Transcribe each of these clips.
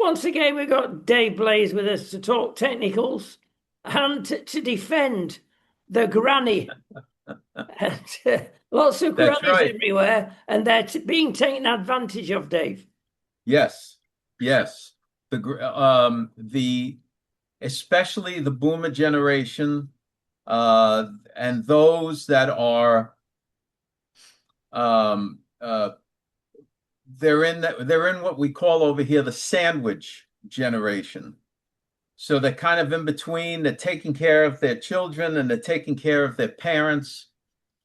once again, we've got Dave Blaze with us to talk technicals and to defend the granny. And, lots of That's grannies right. everywhere, and they're being taken advantage of, Dave. Yes, yes. The especially the boomer generation, and those that are um, they're in what we call over here the sandwich generation. So they're kind of in between. They're taking care of their children and they're taking care of their parents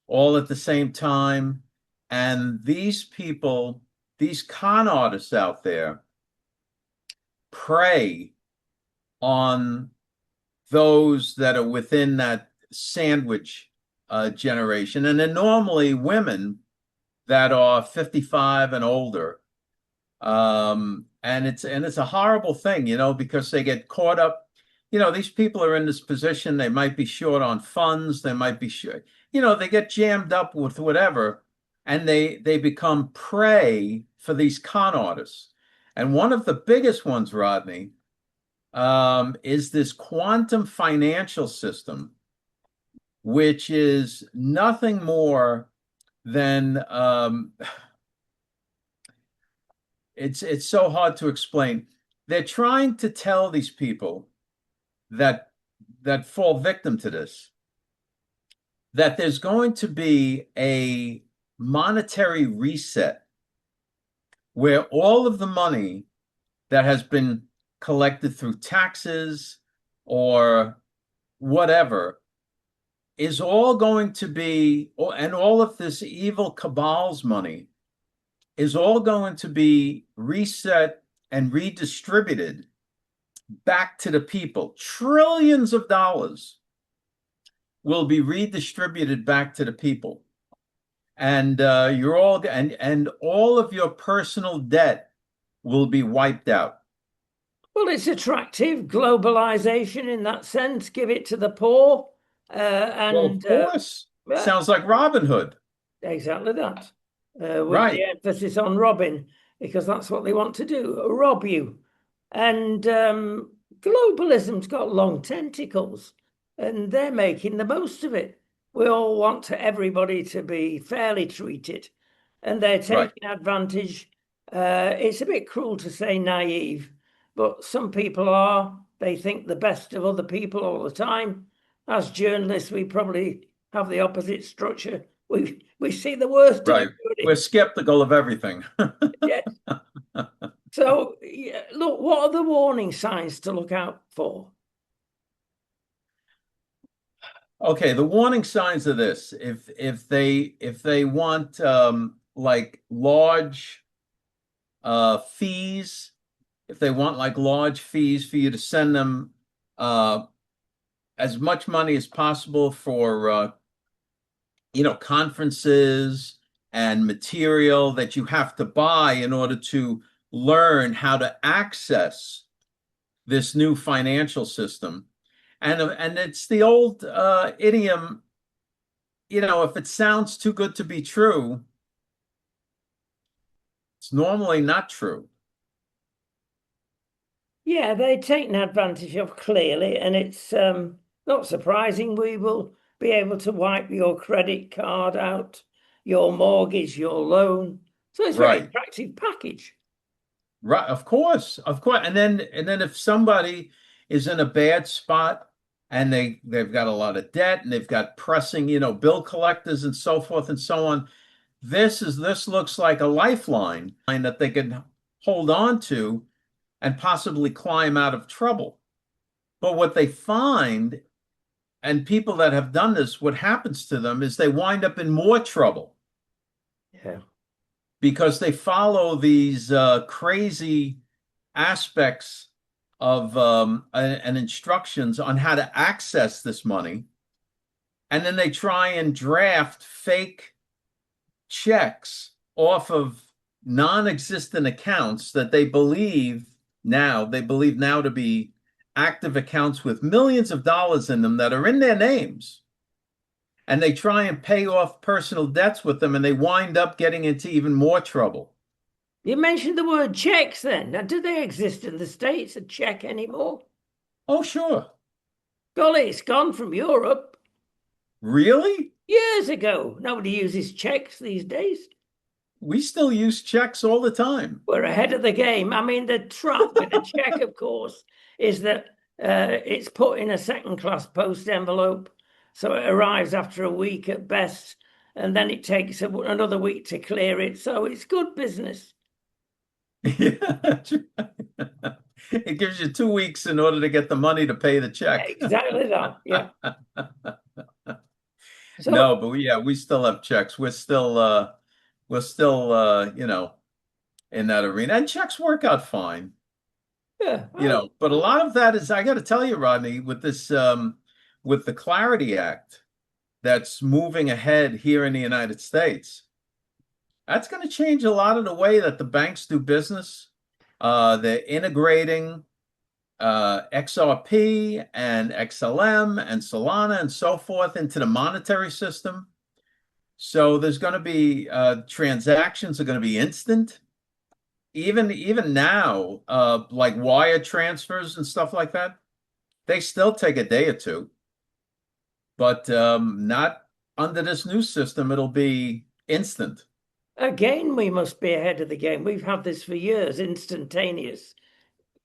all at the same time. And these people, these con artists out there, prey on those that are within that sandwich generation. And they're normally women that are 55 and older. And it's a horrible thing, because they get caught up. These people are in this position. They might be short on funds. They might be short. They get jammed up with whatever, and they become prey for these con artists. And one of the biggest ones, Rodney, is this quantum financial system, which is nothing more than it's so hard to explain. They're trying to tell these people that fall victim to this that there's going to be a monetary reset where all of the money that has been collected through taxes or whatever is all going to be, and all of this evil cabal's money is all going to be reset and redistributed back to the people. Trillions of dollars will be redistributed back to the people. And and all of your personal debt will be wiped out. Well, it's attractive globalization in that sense. Give it to the poor, Well, of and course, yeah, sounds like Robin Hood. exactly that. With the Right, emphasis on robbing, because that's what they want to do, rob you. And globalism's got long tentacles, and they're making the most of it. We all want everybody to be fairly treated, and they're right. taking advantage. It's a bit cruel to say naive, but some people are. They think the best of other people all the time. As journalists, we probably have the opposite structure. We see the worst in Right. We're everybody. skeptical of everything. Yeah. So, yeah, look, what are the warning signs to look out for? Okay, the warning signs of this, if they want like large fees, if they want like large fees for you to send them uh as much money as possible for conferences and material that you have to buy in order to learn how to access this new financial system. And it's the old idiom, if it sounds too good to be true, it's normally not true. Yeah, they're taken advantage of clearly, and it's not surprising we will be able to wipe your credit card out, your mortgage, your loan. So it's a very Right. attractive package. Right, of course, of course. And then if somebody is in a bad spot and they've got a lot of debt and they've got pressing, bill collectors and so forth and so on, this looks like a lifeline that they can hold on to and possibly climb out of trouble. But what they find, and people that have done this, what happens to them is they wind up in more trouble Yeah. because they follow these crazy aspects of and instructions on how to access this money. And then they try and draft fake checks off of non-existent accounts that they believe now to be active accounts with millions of dollars in them that are in their names. And they try and pay off personal debts with them, and they wind up getting into even more trouble. You mentioned the word checks then. Now, do they exist in the States, a check anymore? Oh, sure. Golly, it's gone from Europe Really? years ago. Nobody uses checks these days. We still use checks all the time. We're ahead of the game. I mean, the trap with a check, of course, is that it's put in a second class post envelope. So it arrives after a week at best, and then it takes another week to clear it. So it's good business. Yeah, that's right. It gives you 2 weeks in order to get the money to pay the check. Exactly that. Yeah. No, So, but we still have checks. We're still in that arena. And checks work out fine. yeah. But a lot of that is, I got to tell you, Rodney, with this with the Clarity Act that's moving ahead here in the United States, that's going to change a lot of the way that the banks do business. They're integrating XRP and XLM and Solana and so forth into the monetary system. So there's going to be transactions are going to be instant. Even now, like wire transfers and stuff like that, they still take a day or two. But not under this new system. It'll be instant. Again, we must be ahead of the game. We've had this for years, instantaneous,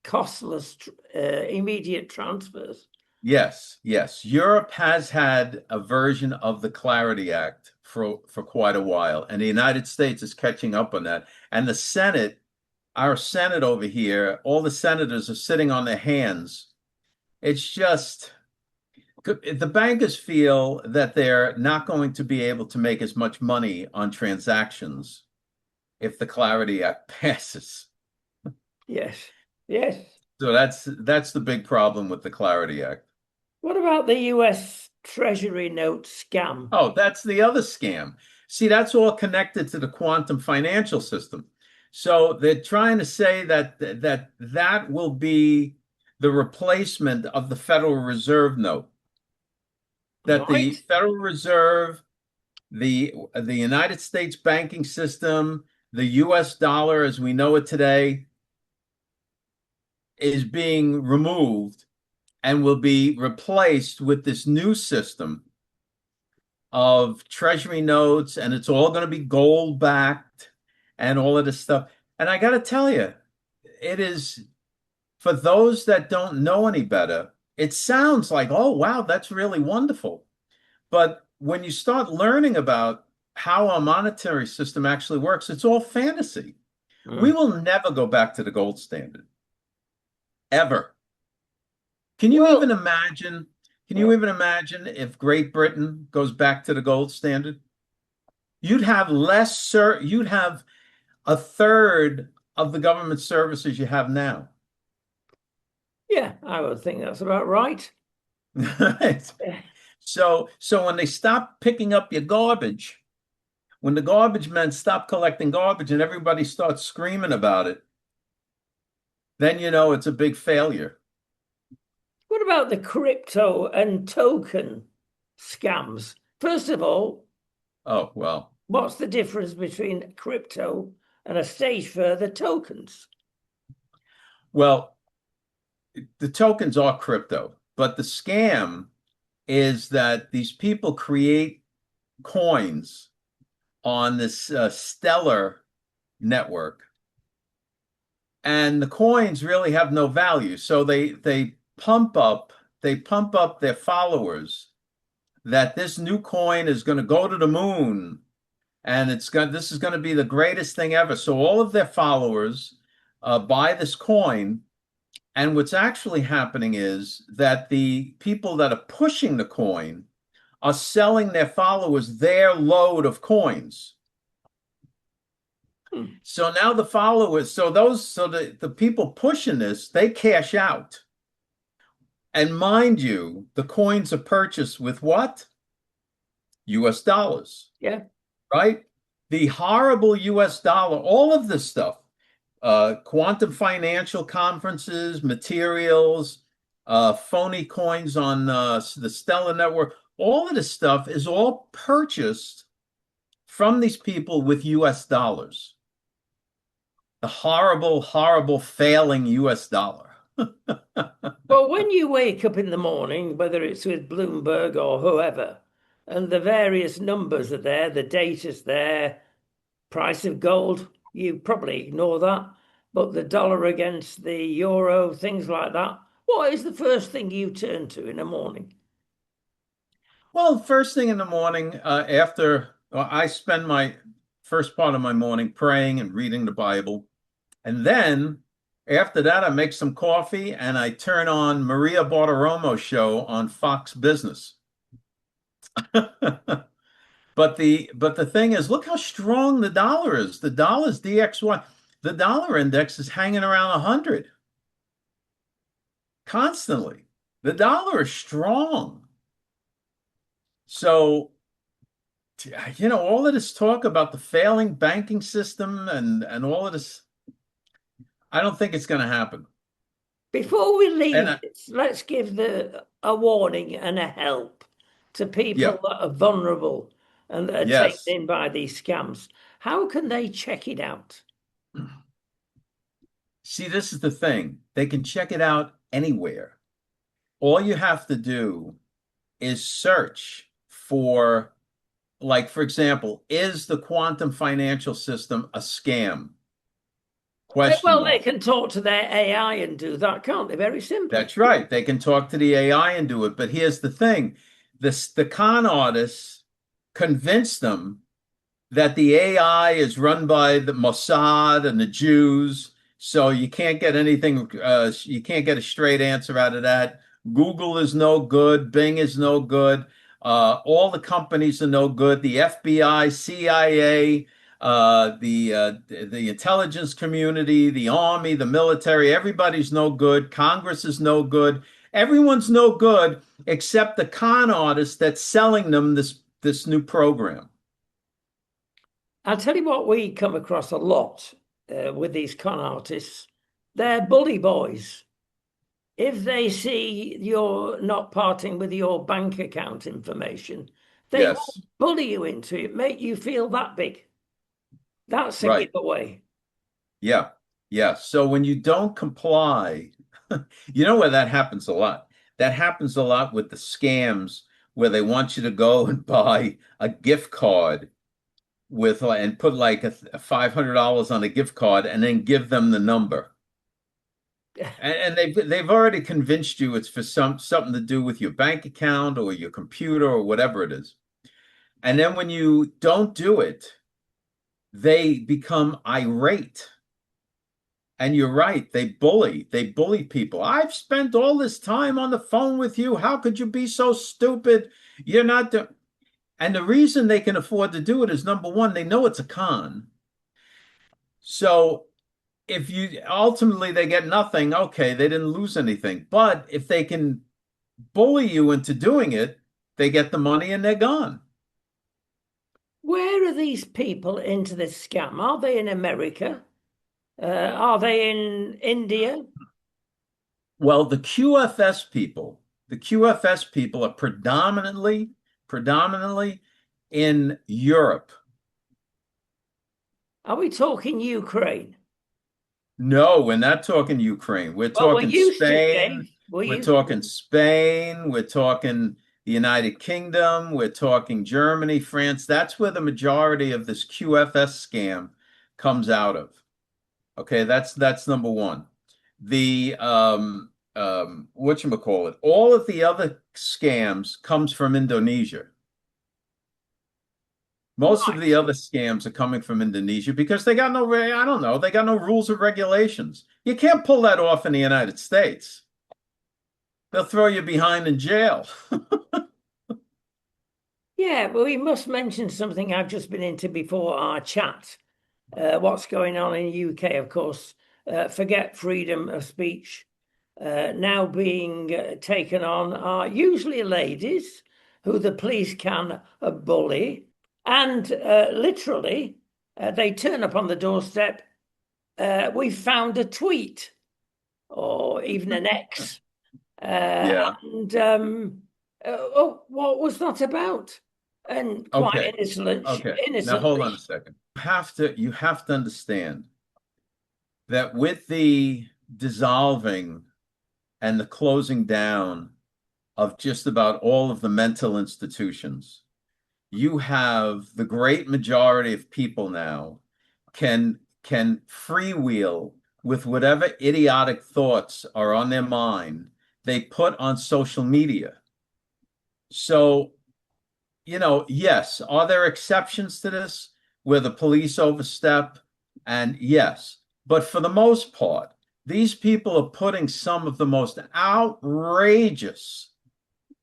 costless, immediate transfers. Yes, yes. Europe has had a version of the Clarity Act for quite a while, and the United States is catching up on that. And the Senate, our Senate over here, all the senators are sitting on their hands. It's just the bankers feel that they're not going to be able to make as much money on transactions if the Clarity Act passes. Yes, yes. So that's the big problem with the Clarity Act. What about the US Treasury note scam? Oh, that's the other scam. See, that's all connected to the quantum financial system. So they're trying to say that will be the replacement of the Federal Reserve note. That the Right? Federal Reserve, the United States banking system, the US dollar as we know it today is being removed and will be replaced with this new system of treasury notes, and it's all going to be gold backed and all of this stuff. And I got to tell you, it is for those that don't know any better, it sounds like, oh, wow, that's really wonderful. But when you start learning about how our monetary system actually works, it's all fantasy. We will never go back to the gold standard, ever. Can you Well, even imagine? Can you even imagine if Great Britain goes back to the gold standard? You'd have you'd have a third of the government services you have now. yeah, I would think that's about right. So when they stop picking up your garbage, when the garbage men stop collecting garbage and everybody starts screaming about it, then you know it's a big failure. What about the crypto and token scams? First of all, Oh, well, what's the difference between crypto and a stage further tokens? well, the tokens are crypto, but the scam is that these people create coins on this Stellar network, and the coins really have no value. So they pump up their followers that this new coin is going to go to the moon, and this is going to be the greatest thing ever. So all of their followers buy this coin. And what's actually happening is that the people that are pushing the coin are selling their followers their load of coins. So now the followers, so the people pushing this, they cash out. And mind you, the coins are purchased with what? US dollars. Yeah. Right? The horrible US dollar, all of this stuff. Quantum financial conferences, materials, phony coins on the Stellar network. All of this stuff is all purchased from these people with US dollars. the horrible, horrible failing US dollar. Well, when you wake up in the morning, whether it's with Bloomberg or whoever, and the various numbers are there, the data's there, price of gold, you probably ignore that, but the dollar against the euro, things like that, what is the first thing you turn to in the morning? Well, first thing in the morning, I spend my first part of my morning praying and reading the Bible. And then after that, I make some coffee and I turn on Maria Bartiromo show on Fox Business. But the thing is, look how strong the dollar is. The dollar's DXY. The dollar index is hanging around 100 constantly. The dollar is strong. So, all of this talk about the failing banking system and all of this, I don't think it's going to happen. Before we leave And this, let's give a warning and a help to people yeah, that are vulnerable and that are taken yes. in by these scams. How can they check it out? See, this is the thing. They can check it out anywhere. All you have to do is search for, like, for example, is the quantum financial system a scam? Question Well, they mark. can talk to their AI and do that, can't they? Very simply. That's right. They can talk to the AI and do it. But here's the thing. The con artists convince them that the AI is run by the Mossad and the Jews. So you can't get anything, you can't get a straight answer out of that. Google is no good. Bing is no good. All the companies are no good. The FBI, CIA, the intelligence community, the army, the military, everybody's no good. Congress is no good. Everyone's no good except the con artist that's selling them this new program. I'll tell you what we come across a lot with these con artists. They're bully boys. If they see you're not parting with your bank account information, they will Yes, bully you into it, make you feel that big. That's a right. giveaway. Yeah. Yeah. So when you don't comply, you know where that happens a lot. That happens a lot with the scams where they want you to go and buy a gift card with and put like a $500 on a gift card and then give them the number. And they've already convinced you it's for something to do with your bank account or your computer or whatever it is. And then when you don't do it, they become irate. And you're right, they bully people. I've spent all this time on the phone with you. How could you be so stupid? You're not the And the reason they can afford to do it is number one, they know it's a con. So if you ultimately they get nothing, okay, they didn't lose anything. But if they can bully you into doing it, they get the money and they're gone. Where are these people into this scam? Are they in America? Are they in India? Well, the QFS people are predominantly in Europe. Are we talking Ukraine? No, we're not talking Ukraine. We're Well, we're talking used to, Spain. Dave. We're We're used talking to. Spain. We're talking the United Kingdom. We're talking Germany, France. That's where the majority of this QFS scam comes out of. Okay, that's number one. The whatchamacallit, all of the other scams comes from Indonesia. Most of the Right. other scams are coming from Indonesia because they got I don't know, they got no rules or regulations. You can't pull that off in the United States. They'll throw you behind in jail. Yeah, but we must mention something I've just been into before our chat. What's going on in UK, of course. Forget freedom of speech. Now being taken on are usually ladies who the police can bully, and literally they turn up on the doorstep. We found a tweet or even an X. Yeah. And oh, what was that about? And quite Okay. innocent, Okay. Now hold on a innocently. second. You have to understand that with the dissolving and the closing down of just about all of the mental institutions, you have the great majority of people now can freewheel with whatever idiotic thoughts are on their mind they put on social media. So, yes, are there exceptions to this where the police overstep? And yes, but for the most part, these people are putting some of the most outrageous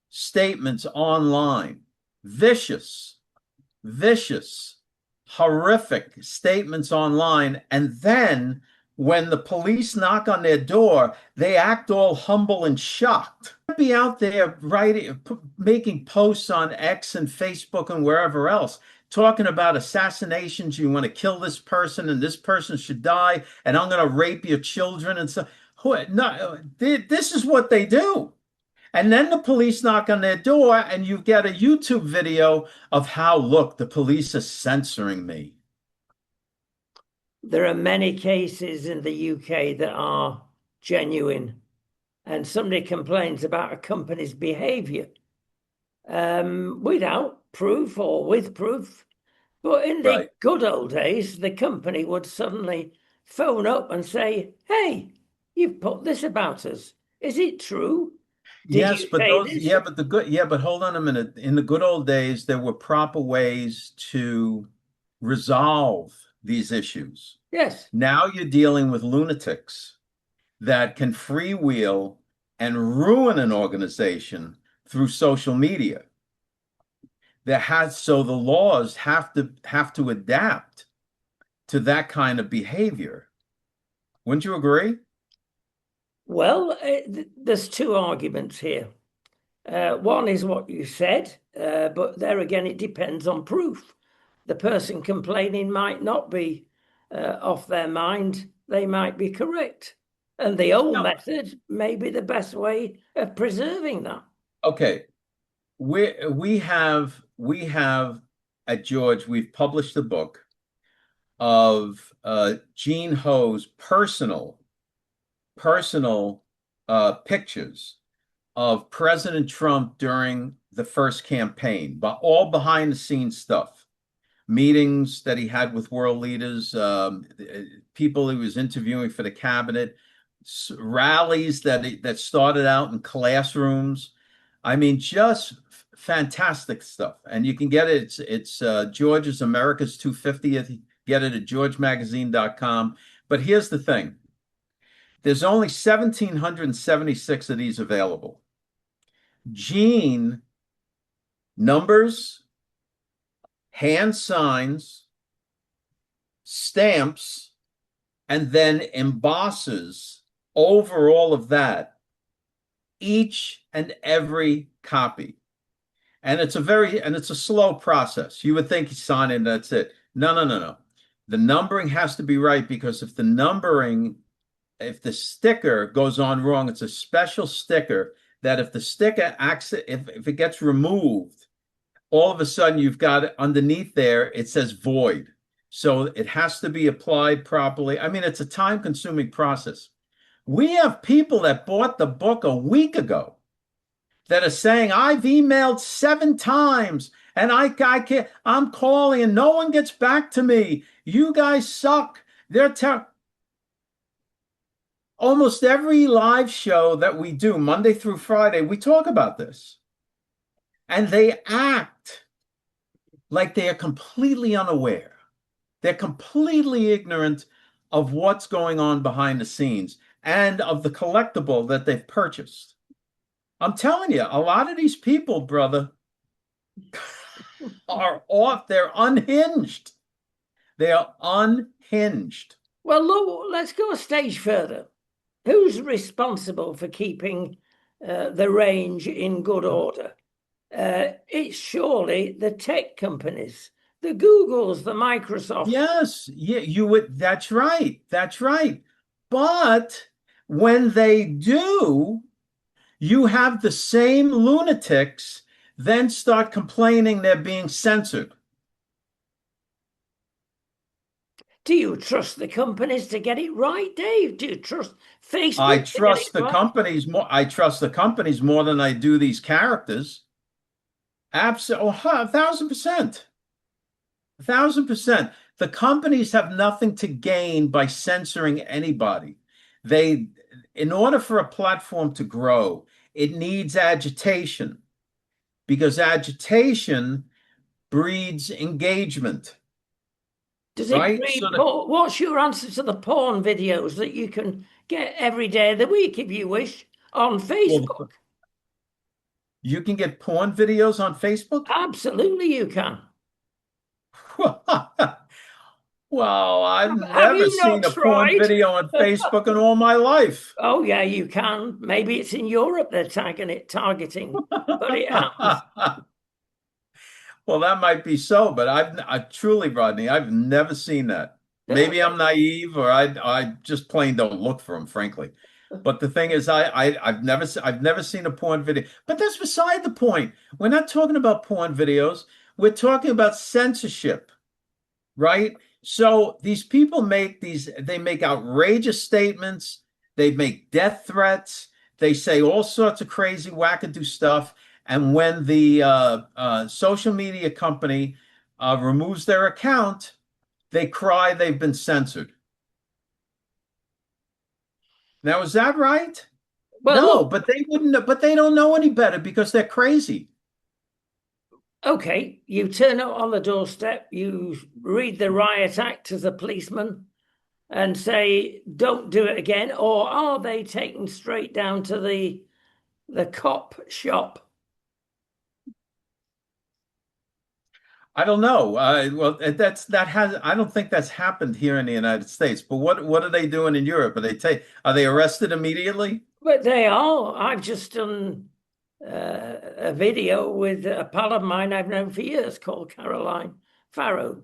statements online, vicious, horrific statements online. And then when the police knock on their door, they act all humble and shocked. Be out there writing, making posts on X and Facebook and wherever else, talking about assassinations. You want to kill this person and this person should die, and I'm going to rape your children and so. No, this is what they do. And then the police knock on their door, and you get a YouTube video of how, look, the police are censoring me. There are many cases in the UK that are genuine, and somebody complains about a company's behavior without proof or with proof. But in the good old days, the company would suddenly phone up and say, hey, you've put this about us. Is it true? Yes, but but hold on a minute. In the good old days, there were proper ways to resolve these issues. Yes. Now you're dealing with lunatics that can freewheel and ruin an organization through social media. So the laws have to adapt to that kind of behavior. Wouldn't you agree? Well, there's two arguments here. One is what you said, but there again, it depends on proof. The person complaining might not be off their mind. They might be correct. And the old method may be the best way of preserving that. Okay. We have at George, we've published a book of Gene Ho's personal pictures of President Trump during the first campaign, but all behind the scenes stuff, meetings that he had with world leaders, people he was interviewing for the cabinet, rallies that started out in classrooms. I mean, just fantastic stuff. And you can get it. It's George's America's 250th. Get it at georgemagazine.com. But here's the thing. There's only 1,776 of these available. Gene numbers, hand signs, stamps, and then embosses over all of that each and every copy. And it's a slow process. You would think he's signing, that's it. No. The numbering has to be right, because if the sticker goes on wrong, it's a special sticker that if the sticker if it gets removed, all of a sudden you've got it underneath there, it says void. So it has to be applied properly. I mean, it's a time-consuming process. We have people that bought the book a week ago that are saying, I've emailed 7 times and I can't, I'm calling and no one gets back to me. You guys suck. They're almost every live show that we do, Monday through Friday, we talk about this. And they act like they are completely unaware. They're completely ignorant of what's going on behind the scenes and of the collectible that they've purchased. I'm telling you, a lot of these people, brother, are off. They're unhinged. They are unhinged. Well, look, let's go a stage further. Who's responsible for keeping the range in good order? It's surely the tech companies, the Googles, the Microsofts. Yes, yeah, you would. That's right. That's right. But when they do, you have the same lunatics then start complaining they're being censored. Do you trust the companies to get it right, Dave? Do you trust Facebook I to get trust it the right? companies more. I trust the companies more than I do these characters. Absolutely, 1,000%. 1,000%. The companies have nothing to gain by censoring anybody. They, in order for a platform to grow, it needs agitation because agitation breeds engagement, Does it right? So breed porn? What's your answer to the porn videos that you can get every day of the week if you wish on Facebook? well, you can get porn videos on Facebook? Absolutely, you can. Well, I've Have never you not seen a porn tried? video on Facebook in all my life. Oh, yeah, you can. Maybe it's in Europe they're targeting, but it happens. Well, that might be so, but I truly, Rodney, I've never seen that. Maybe I'm naive, or I just plain don't look for them, frankly. But the thing is, I've never seen a porn video. But that's beside the point. We're not talking about porn videos. We're talking about censorship, right? So these people they make outrageous statements. They make death threats. They say all sorts of crazy wackadoo stuff. And when the social media company removes their account, they cry they've been censored. Now, is that right? Well, No, look, but they wouldn't, but they don't know any better because they're crazy. okay, you turn up on the doorstep, you read the riot act as a policeman and say, don't do it again, or are they taken straight down to the cop shop? I don't know. Well, I don't think that's happened here in the United States. But what are they doing in Europe? Are they arrested immediately? But they are. I've just done a video with a pal of mine I've known for years called Caroline Farrow.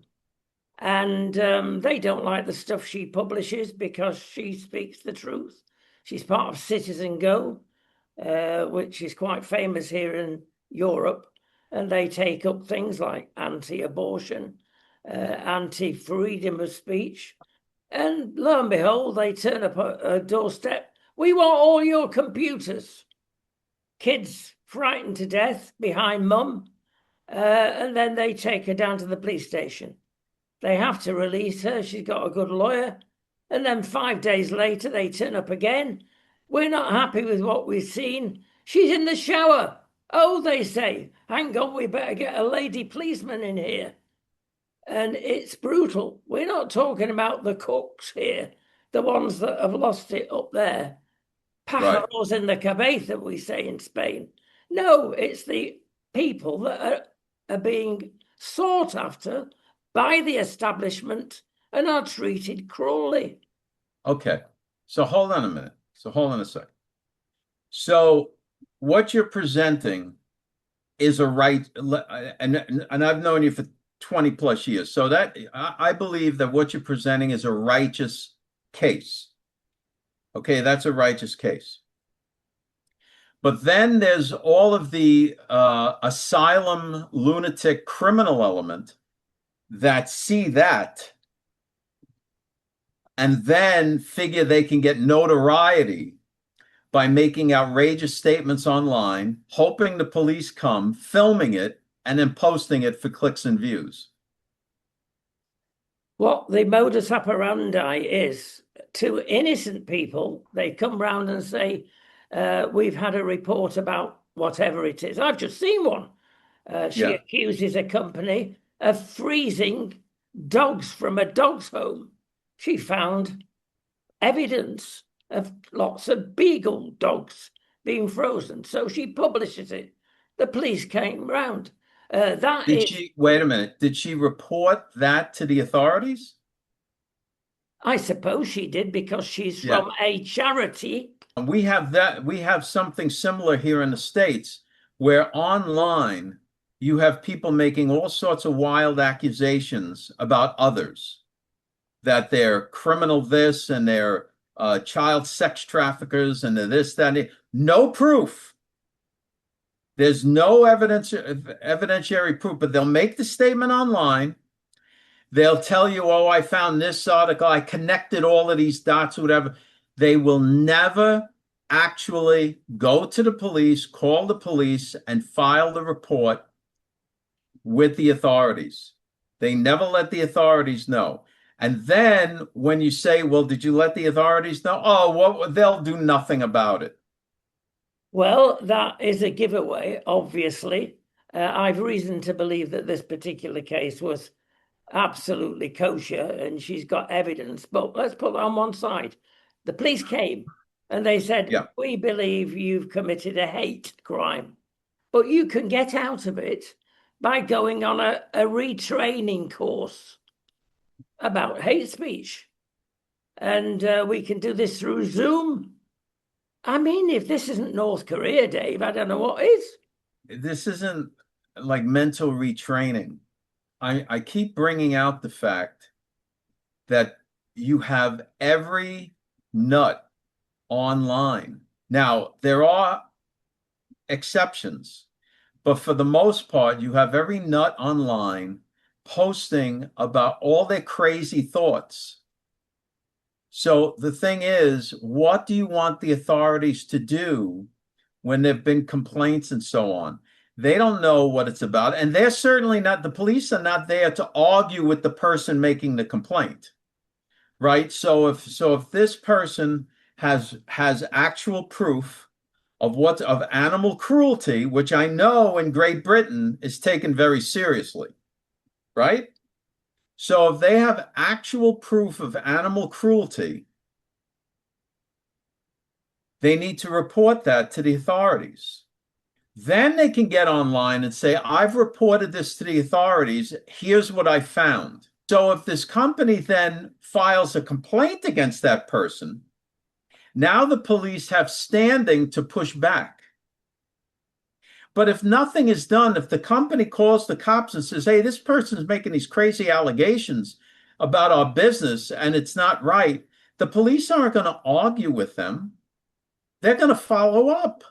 And they don't like the stuff she publishes because she speaks the truth. She's part of Citizen Go, which is quite famous here in Europe. And they take up things like anti-abortion, anti-freedom of speech. And lo and behold, they turn up a doorstep. We want all your computers. Kids frightened to death behind mum. And then they take her down to the police station. They have to release her. She's got a good lawyer. And then 5 days later, they turn up again. We're not happy with what we've seen. She's in the shower. Oh, they say, hang on, we better get a lady policeman in here. And it's brutal. We're not talking about the cooks here, the ones that have lost it up there. Right. Pájaros in the cabeza, we say in Spain. No, it's the people that are being sought after by the establishment and are treated cruelly. Okay. So hold on a minute. So hold on a sec. So what you're presenting is a right, and I've known you for 20 plus years. So that I believe that what you're presenting is a righteous case. Okay, that's a righteous case. But then there's all of the asylum, lunatic, criminal element that see that and then figure they can get notoriety by making outrageous statements online, hoping the police come, filming it, and then posting it for clicks and views. What the modus operandi is to innocent people, they come round and say, we've had a report about whatever it is. I've just seen one. She accuses a company of freezing dogs from a dog's home. She found evidence of lots of beagle dogs being frozen. So she publishes it. The police came round. Wait a minute, did she report that to the authorities? I suppose she did because she's from a charity. We have something similar here in the States where online you have people making all sorts of wild accusations about others, that they're criminal this and they're child sex traffickers and they're this, that, and no proof. There's no evidentiary proof, but they'll make the statement online. They'll tell you, oh, I found this article, I connected all of these dots, or whatever. They will never actually go to the police, call the police, and file the report with the authorities. They never let the authorities know. And then when you say, well, did you let the authorities know? Oh, well, they'll do nothing about it. Well, that is a giveaway, obviously. I've reason to believe that this particular case was absolutely kosher and she's got evidence. But let's put that on one side. The police came and they said, Yeah. we believe you've committed a hate crime, but you can get out of it by going on a retraining course about hate speech. And we can do this through Zoom. I mean, if this isn't North Korea, Dave, I don't know what is. This isn't like mental retraining. I keep bringing out the fact that you have every nut online. Now, there are exceptions, but for the most part, you have every nut online posting about all their crazy thoughts. So the thing is, what do you want the authorities to do when there've been complaints and so on? They don't know what it's about, and they're certainly not, the police are not there to argue with the person making the complaint, right? So if this person has actual proof of animal cruelty, which I know in Great Britain is taken very seriously, right? So if they have actual proof of animal cruelty, they need to report that to the authorities. Then they can get online and say, I've reported this to the authorities. Here's what I found. So if this company then files a complaint against that person, now the police have standing to push back. But if nothing is done, if the company calls the cops and says, hey, this person's making these crazy allegations about our business and it's not right, the police aren't going to argue with them. They're going to follow up.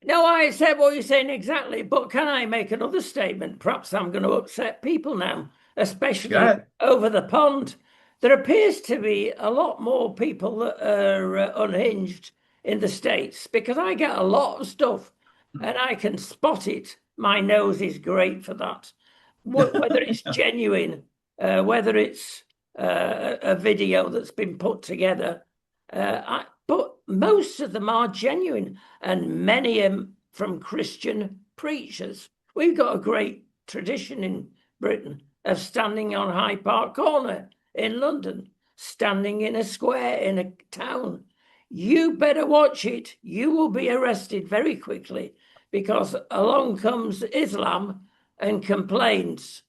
No, I accept what you're saying exactly, but can I make another statement? Perhaps I'm going to upset people now, especially over the pond. There appears to be a lot more people that are unhinged in the States because I get a lot of stuff and I can spot it. My nose is great for that. Whether it's genuine, whether it's a video that's been put together. But most of them are genuine, and many from Christian preachers. We've got a great tradition in Britain of standing on Hyde Park Corner in London, standing in a square in a town. You better watch it. You will be arrested very quickly because along comes Islam and complains,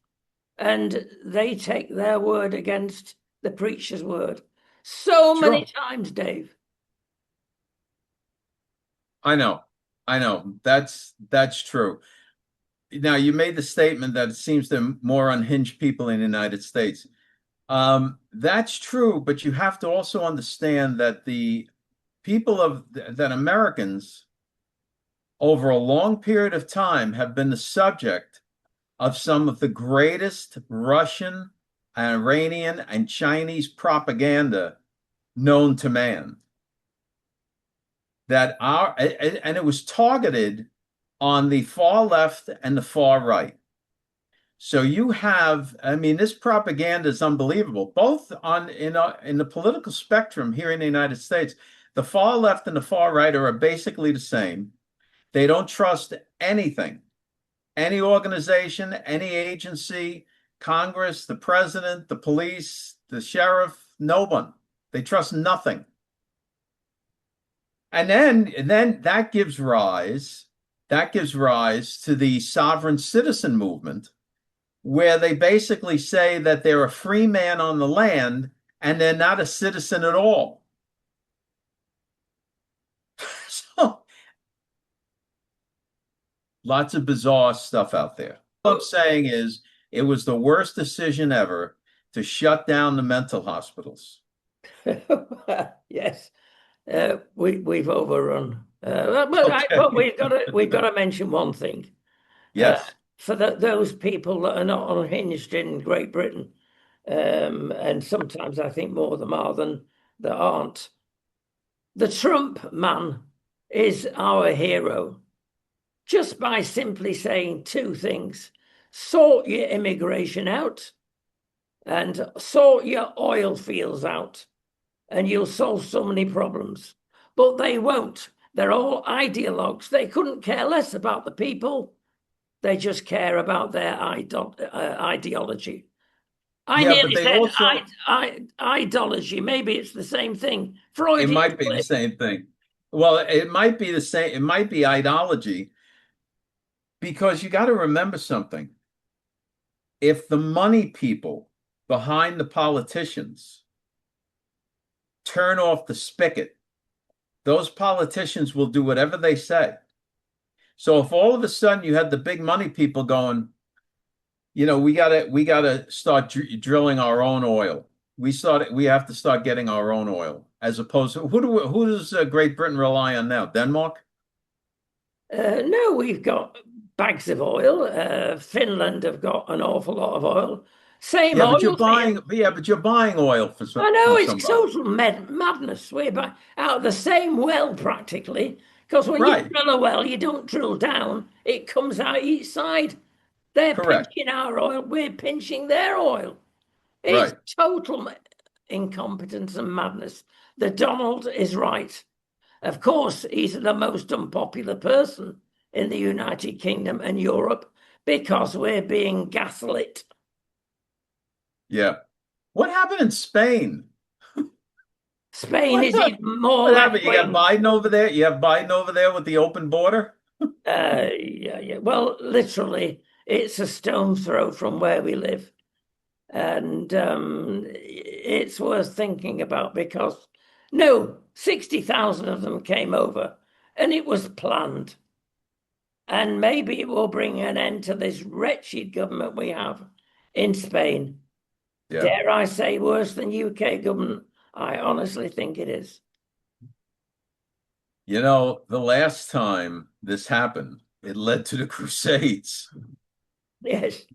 and they take their word against the preacher's word. So many times, Dave. I know. That's true. Now, you made the statement that it seems there are more unhinged people in the United States. That's true, but you have to also understand that the people that Americans over a long period of time have been the subject of some of the greatest Russian, Iranian, and Chinese propaganda known to man. And it was targeted on the far left and the far right. So you have, I mean, this propaganda is unbelievable, both in the political spectrum here in the United States. The far left and the far right are basically the same. They don't trust anything, any organization, any agency, Congress, the president, the police, the sheriff, no one. They trust nothing. And then that gives rise to the sovereign citizen movement, where they basically say that they're a free man on the land and they're not a citizen at all. So lots of bizarre stuff out there. What I'm saying is it was the worst decision ever to shut down the mental hospitals. Yes. We've overrun, but we've got to mention one thing. Yes. for those people that are not unhinged in Great Britain. And sometimes I think more of them are than that aren't. The Trump man is our hero just by simply saying two things: sort your immigration out and sort your oil fields out, and you'll solve so many problems. But they won't. They're all ideologues. They couldn't care less about the people. They just care about their ideology. I Yeah, but nearly they said also, ideology. Maybe it's the same thing. it Freudian might be the slip. same thing. Well, it might be the same, it might be ideology, because you got to remember something. If the money people behind the politicians turn off the spigot, those politicians will do whatever they say. So if all of a sudden you had the big money people going, we gotta start drilling our own oil. We have to start getting our own oil, as opposed to who does Great Britain rely on now? Denmark? No, we've got bags of oil. Finland have got an awful lot of oil. Same Yeah, oil field. but you're buying oil I know from it's somebody. total madness. We're out of the same well practically, because when you Right, drill a well, you don't drill down, it comes out each side. They're correct. pinching our oil, we're pinching their oil. It's Right. total incompetence and madness. The Donald is right. Of course, he's the most unpopular person in the United Kingdom and Europe because we're being gaslit. Yeah. What happened in Spain? Spain What is the, even more what left happened? You got wing. Biden over there? You have Biden over there with the open border? Yeah. Well, literally, it's a stone's throw from where we live. And it's worth thinking about because no, 60,000 of them came over and it was planned. And maybe it will bring an end to this wretched government we have in Spain. Yeah. Dare I say worse than UK government? I honestly think it is. The last time this happened, it led to the Crusades. Yes.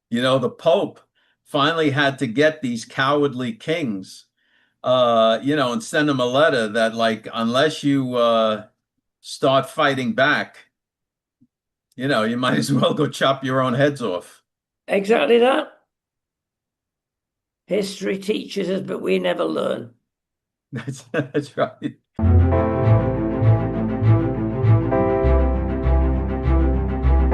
The Pope finally had to get these cowardly kings, and send them a letter that, like, unless you start fighting back, you might as well go chop your own heads off. Exactly that. History teaches us, but we never learn. That's right.